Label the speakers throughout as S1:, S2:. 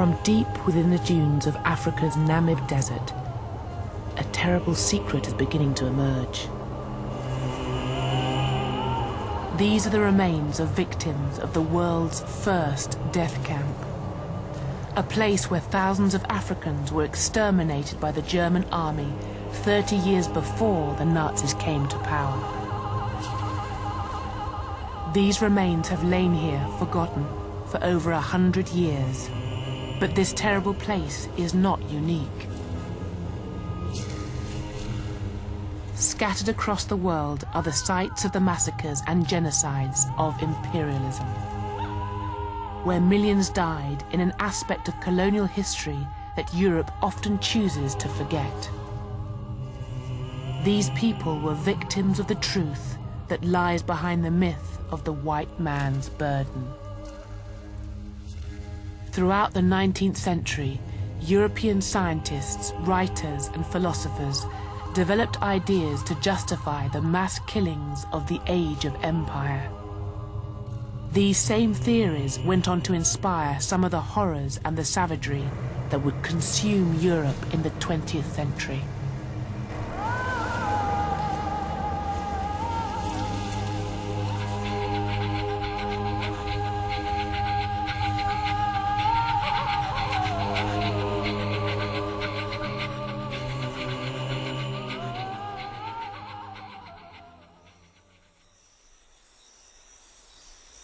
S1: From deep within the dunes of Africa's Namib desert, a terrible secret is beginning to emerge. These are the remains of victims of the world's first death camp. A place where thousands of Africans were exterminated by the German army 30 years before the Nazis came to power. These remains have lain here forgotten for over 100 years. But this terrible place is not unique. Scattered across the world are the sites of the massacres and genocides of imperialism, where millions died in an aspect of colonial history that Europe often chooses to forget. These people were victims of the truth that lies behind the myth of the white man's burden. Throughout the 19th century, European scientists, writers, and philosophers developed ideas to justify the mass killings of the Age of Empire. These same theories went on to inspire some of the horrors and the savagery that would consume Europe in the 20th century.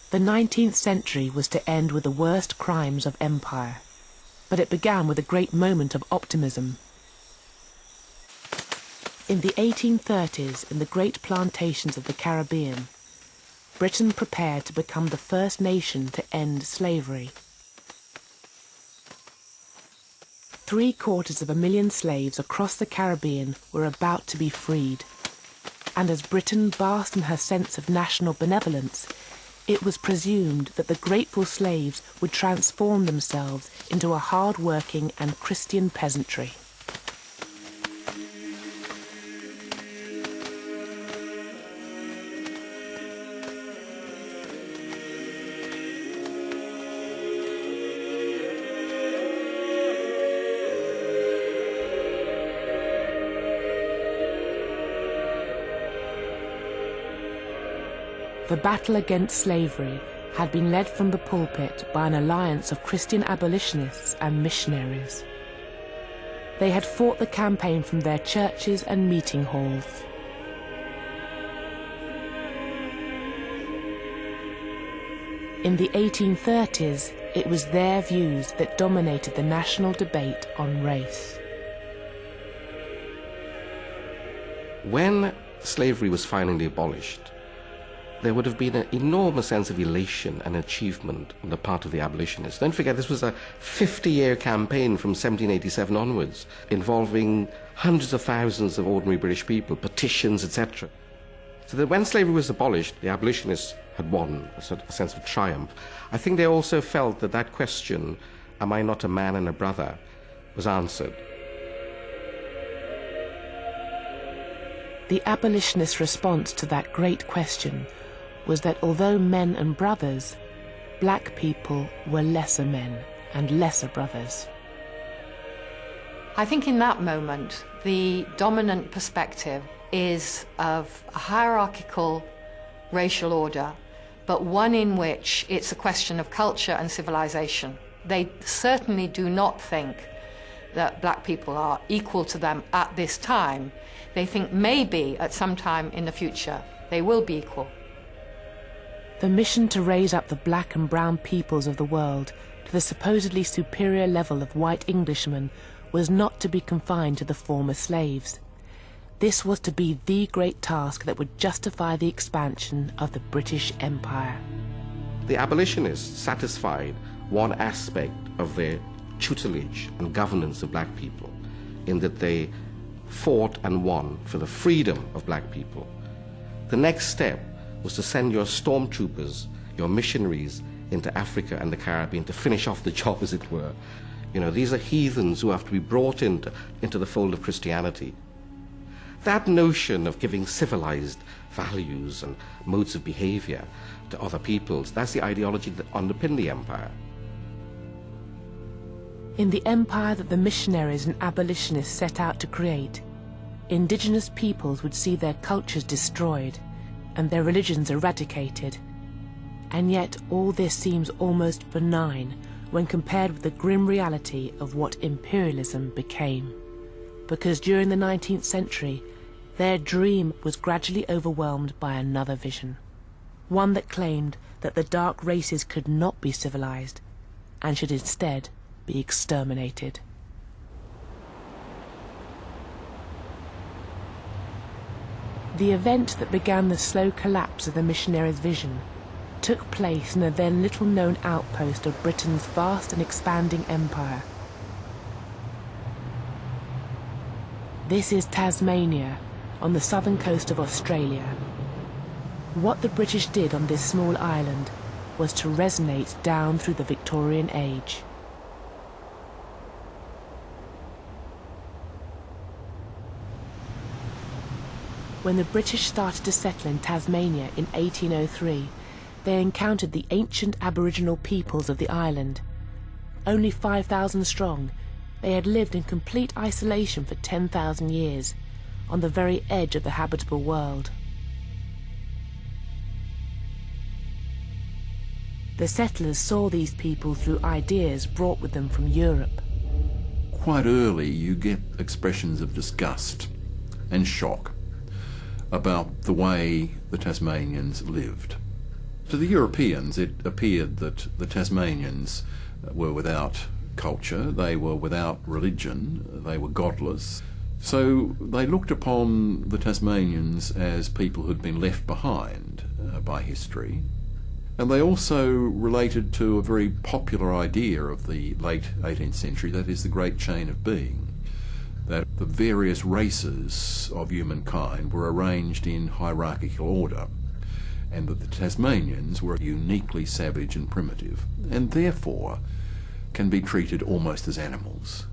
S1: The 19th century was to end with the worst crimes of empire, but it began with a great moment of optimism. In the 1830s, in the great plantations of the Caribbean, Britain prepared to become the first nation to end slavery. 750,000 slaves across the Caribbean were about to be freed, and as Britain basked in her sense of national benevolence, it was presumed that the grateful slaves would transform themselves into a hard-working and Christian peasantry. The battle against slavery had been led from the pulpit by an alliance of Christian abolitionists and missionaries. They had fought the campaign from their churches and meeting halls. In the 1830s, it was their views that dominated the national debate on race.
S2: When slavery was finally abolished, there would have been an enormous sense of elation and achievement on the part of the abolitionists. Don't forget, this was a 50-year campaign from 1787 onwards, involving hundreds of thousands of ordinary British people, petitions, etc. So that when slavery was abolished, the abolitionists had won a sort of sense of triumph. I think they also felt that that question, am I not a man and a brother, was answered.
S1: The abolitionist response to that great question was that although men and brothers, black people were lesser men and lesser brothers.
S3: I think in that moment, the dominant perspective is of a hierarchical racial order, but one in which it's a question of culture and civilization. They certainly do not think that black people are equal to them at this time. They think maybe at some time in the future they will be equal.
S1: The mission to raise up the black and brown peoples of the world to the supposedly superior level of white Englishmen was not to be confined to the former slaves. This was to be the great task that would justify the expansion of the British Empire.
S2: The abolitionists satisfied one aspect of their tutelage and governance of black people, in that they fought and won for the freedom of black people. The next step was to send your stormtroopers, your missionaries, into Africa and the Caribbean to finish off the job, as it were. You know, these are heathens who have to be brought into the fold of Christianity. That notion of giving civilized values and modes of behavior to other peoples, that's the ideology that underpinned the empire.
S1: In the empire that the missionaries and abolitionists set out to create, indigenous peoples would see their cultures destroyed and their religions eradicated. And yet all this seems almost benign when compared with the grim reality of what imperialism became. Because during the 19th century, their dream was gradually overwhelmed by another vision. One that claimed that the dark races could not be civilized and should instead be exterminated. The event that began the slow collapse of the missionaries' vision took place in a then little-known outpost of Britain's vast and expanding empire. This is Tasmania, on the southern coast of Australia. What the British did on this small island was to resonate down through the Victorian age. When the British started to settle in Tasmania in 1803, they encountered the ancient Aboriginal peoples of the island. Only 5,000 strong, they had lived in complete isolation for 10,000 years, on the very edge of the habitable world. The settlers saw these people through ideas brought with them from Europe.
S4: Quite early you get expressions of disgust and shock about the way the Tasmanians lived. To the Europeans it appeared that the Tasmanians were without culture, they were without religion, they were godless. So they looked upon the Tasmanians as people who'd been left behind by history. And they also related to a very popular idea of the late 18th century, that is the Great Chain of Being, that the various races of humankind were arranged in hierarchical order, and that the Tasmanians were uniquely savage and primitive, and therefore can be treated almost as animals.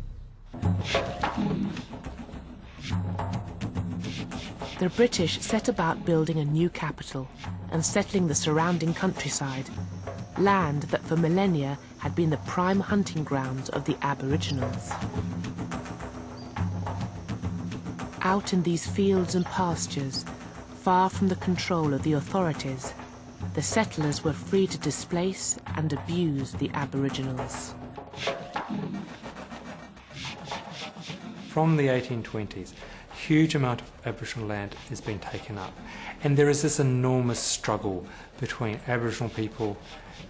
S1: The British set about building a new capital and settling the surrounding countryside, land that for millennia had been the prime hunting grounds of the Aboriginals. Out in these fields and pastures, far from the control of the authorities, the settlers were free to displace and abuse the Aboriginals.
S5: From the 1820s, a huge amount of Aboriginal land has been taken up, and there is this enormous struggle between Aboriginal people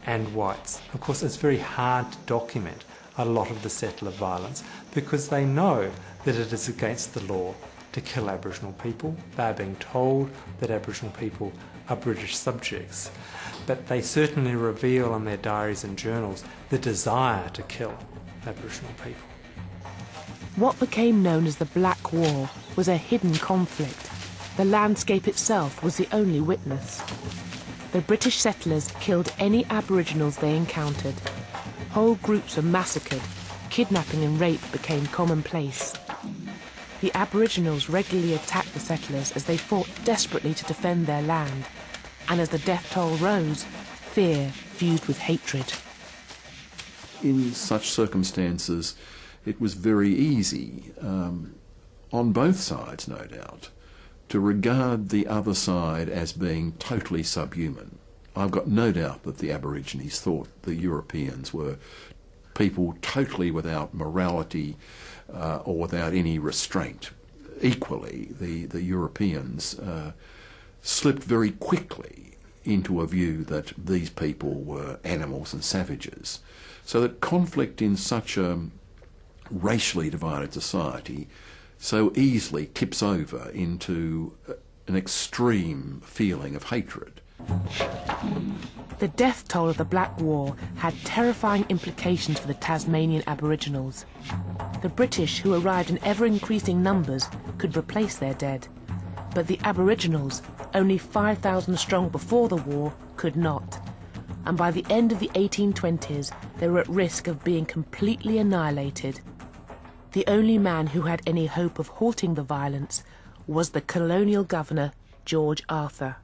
S5: and whites. Of course, it's very hard to document a lot of the settler violence because they know that it is against the law to kill Aboriginal people. They are being told that Aboriginal people are British subjects, but they certainly reveal in their diaries and journals the desire to kill Aboriginal people.
S1: What became known as the Black War was a hidden conflict. The landscape itself was the only witness. The British settlers killed any Aboriginals they encountered. Whole groups were massacred. Kidnapping and rape became commonplace. The Aboriginals regularly attacked the settlers as they fought desperately to defend their land. And as the death toll rose, fear fused with hatred.
S4: In such circumstances, it was very easy, on both sides no doubt, to regard the other side as being totally subhuman. I've got no doubt that the Aborigines thought the Europeans were people totally without morality or without any restraint. Equally, the Europeans slipped very quickly into a view that these people were animals and savages. So that conflict in such a racially divided society so easily tips over into an extreme feeling of hatred.
S1: The death toll of the Black War had terrifying implications for the Tasmanian Aboriginals. The British, who arrived in ever-increasing numbers, could replace their dead. But the Aboriginals, only 5,000 strong before the war, could not. And by the end of the 1820s, they were at risk of being completely annihilated. The only man who had any hope of halting the violence was the colonial governor, George Arthur.